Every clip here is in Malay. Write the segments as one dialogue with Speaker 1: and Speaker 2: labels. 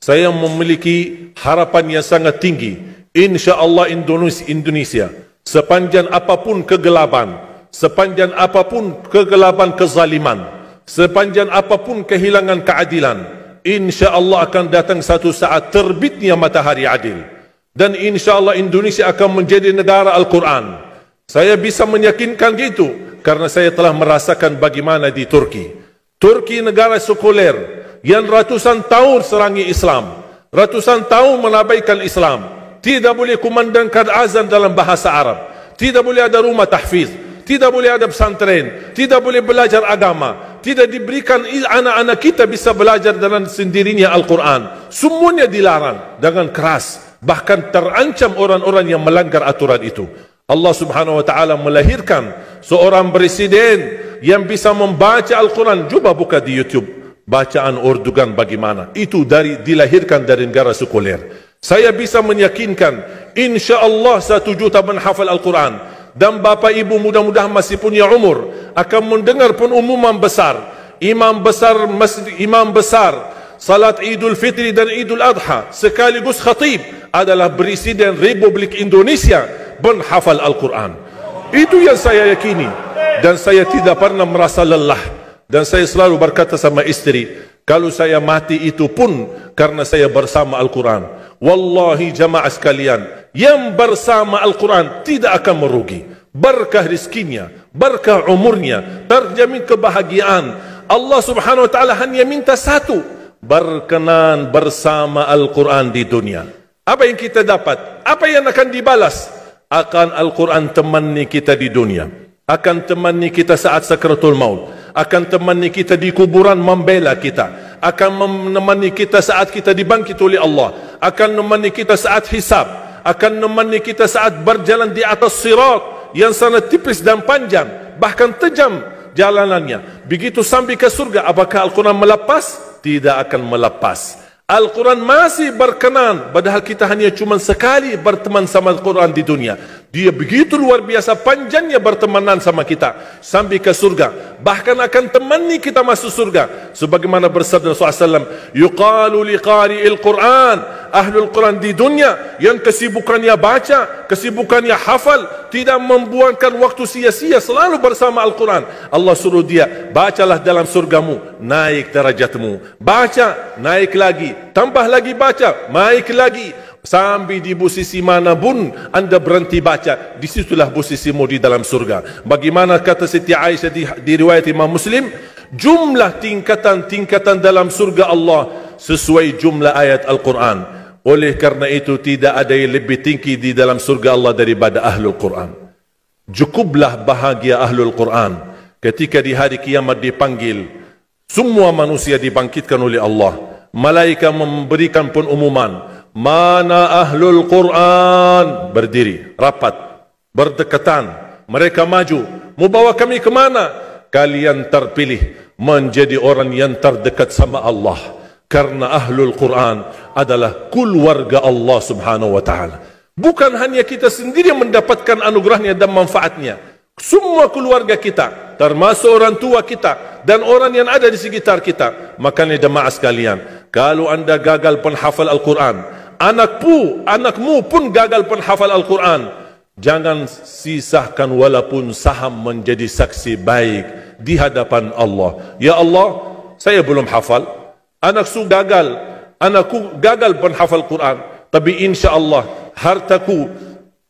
Speaker 1: saya memiliki harapan yang sangat tinggi. InsyaAllah Indonesia, sepanjang apapun kegelapan, kezaliman, sepanjang apapun kehilangan keadilan, InsyaAllah akan datang satu saat terbitnya matahari adil. Dan InsyaAllah Indonesia akan menjadi negara Al-Quran. Saya bisa meyakinkan gitu karena saya telah merasakan bagaimana di Turki. Turki negara sekuler yang ratusan tahun serangi Islam, ratusan tahun menabaikan Islam. Tidak boleh kumandangkan azan dalam bahasa Arab, tidak boleh ada rumah tahfiz, tidak boleh ada pesantren, tidak boleh belajar agama, tidak diberikan anak-anak kita bisa belajar dengan sendirinya Al-Quran. Semuanya dilarang dengan keras, bahkan terancam orang-orang yang melanggar aturan itu. Allah Subhanahu wa taala melahirkan seorang presiden yang bisa membaca Al-Quran. Coba buka di YouTube bacaan Erdogan bagaimana. Itu dilahirkan dari negara sekuler. Saya bisa meyakinkan InsyaAllah 1 juta menghafal Al-Quran. Dan bapa ibu mudah-mudahan masih punya umur akan mendengar pengumuman besar. Imam besar salat Idul Fitri dan Idul Adha sekaligus khatib adalah Presiden Republik Indonesia menghafal Al-Quran. Itu yang saya yakini. Dan saya tidak pernah merasa lelah. Dan saya selalu berkata sama istri, kalau saya mati itu pun karena saya bersama Al-Quran. Wallahi jamaah sekalian, yang bersama Al-Quran tidak akan merugi. Berkah rizkinya, berkah umurnya, terjamin kebahagiaan. Allah Subhanahu wa taala hanya minta satu, berkenan bersama Al-Quran di dunia. Apa yang kita dapat? Apa yang akan dibalas? Akan Al-Quran temani kita di dunia, akan temani kita saat sakratul maut, akan temani kita di kuburan membela kita, akan menemani kita saat kita dibangkit oleh Allah, akan menemani kita saat hisab, akan menemani kita saat berjalan di atas sirat yang sangat tipis dan panjang, bahkan tajam jalanannya. Begitu sampai ke surga, apakah Al-Quran melepas? Tidak akan melepas. Al-Quran masih berkenan, padahal kita hanya cuma sekali berteman sama Al-Quran di dunia. Dia begitu luar biasa panjangnya bertemanan sama kita sampai ke surga. Bahkan akan temani kita masuk surga. Sebagaimana bersabda Rasulullah SAW, yuqalu liqari'il Quran, ahlul Quran di dunia yang kesibukannya baca, kesibukannya hafal, tidak membuangkan waktu sia-sia, selalu bersama Al-Quran. Allah suruh dia, bacalah dalam surgamu, naik derajatmu. Baca, naik lagi, tambah lagi baca, naik lagi. Sampai di posisi mana pun anda berhenti baca, disitulah posisimu di dalam surga. Bagaimana kata Siti Aisyah di riwayat Imam Muslim, jumlah tingkatan dalam surga Allah sesuai jumlah ayat Al-Quran. Oleh karena itu tidak ada yang lebih tinggi di dalam surga Allah daripada Ahlul Quran. Cukuplah bahagia Ahlul Quran ketika di hari kiamat dipanggil. Semua manusia dibangkitkan oleh Allah. Malaikat memberikan pengumuman, mana Ahlul Quran? Berdiri, rapat, berdekatan. Mereka maju, mau bawa kami ke mana? Kalian terpilih menjadi orang yang terdekat sama Allah. Karena Ahlul Quran adalah keluarga Allah Subhanahu wa ta'ala. Bukan hanya kita sendiri yang mendapatkan anugerahnya dan manfaatnya. Semua keluarga kita, termasuk orang tua kita dan orang yang ada di sekitar kita. Makanya jemaah sekalian, kalau anda gagal penghafal Al-Quran, anakmu pun gagal penghafal Al-Quran, jangan sisakan walaupun saham menjadi saksi baik di hadapan Allah. Ya Allah, saya belum hafal, anakku gagal penghafal Quran, tapi insya Allah hartaku,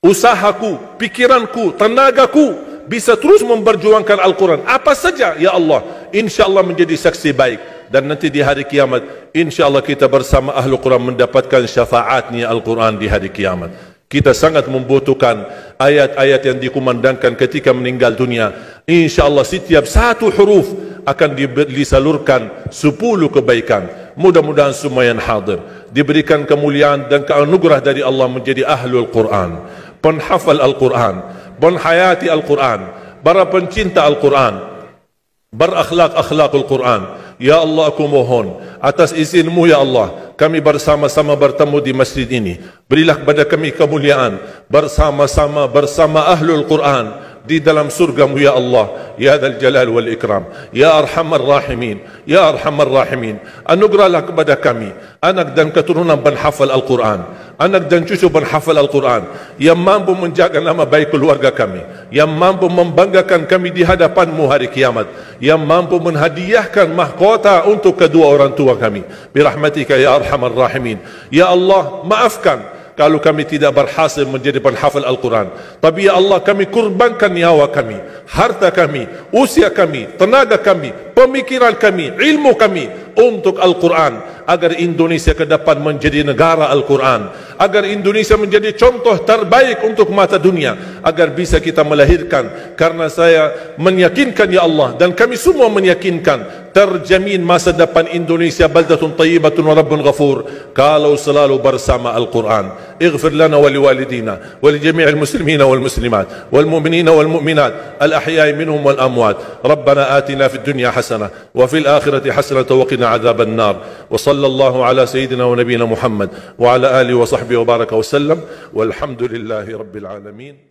Speaker 1: usahaku, pikiranku, tenagaku bisa terus memperjuangkan Al-Quran. Apa saja, ya Allah, insya Allah menjadi saksi baik. Dan nanti di hari kiamat, insya Allah kita bersama Ahlul Quran mendapatkan syafaatnya Al-Quran di hari kiamat. Kita sangat membutuhkan ayat-ayat yang dikumandangkan ketika meninggal dunia. Insya Allah setiap satu huruf akan disalurkan 10 kebaikan. Mudah-mudahan semua yang hadir diberikan kemuliaan dan keanugerah dari Allah menjadi Ahlul Quran, penghafal Al-Quran, penghayati Al-Quran, para pencinta Al-Quran, berakhlak-akhlakul Quran. Ya Allah, aku mohon atas izinmu ya Allah, kami bersama-sama bertemu di masjid ini. Berilah kepada kami kemuliaan bersama-sama bersama Ahlul Quran di dalam surgamu ya Allah, ya Dzal Jalal wal Ikram, ya Arhamar Rahimin, ya Arhamar Rahimin. Anugerahlah kepada kami anak dan keturunan penghafal Al-Quran, anak dan cucu penghafal Al-Quran, yang mampu menjaga nama baik keluarga kami, yang mampu membanggakan kami di hadapan-Mu hari kiamat, yang mampu menghadiahkan mahkota untuk kedua orang tua kami. Birahmatika ya Arhamar Rahimin. Ya Allah, maafkan kalau kami tidak berhasil menjadi penghafal Al-Quran. Tapi ya Allah, kami kurbankan nyawa kami, harta kami, usia kami, tenaga kami, pemikiran kami, ilmu kami untuk Al-Quran, agar Indonesia ke depan menjadi negara Al-Quran, agar Indonesia menjadi contoh terbaik untuk mata dunia, agar bisa kita melahirkan. Karena saya meyakinkan ya Allah, dan kami semua meyakinkan, terjamin masa depan Indonesia baldatun tayyibatun wa rabbun ghafur kalau selalu bersama Al-Quran. اغفر لنا ولوالدينا ولجميع المسلمين والمسلمات والمؤمنين والمؤمنات الأحياء منهم والأموات. ربنا آتنا في الدنيا حسنة وفي الآخرة حسنة وقنا عذاب النار. وصلى الله على سيدنا ونبينا محمد وعلى آله وصحبه وبارك وسلم والحمد لله رب العالمين.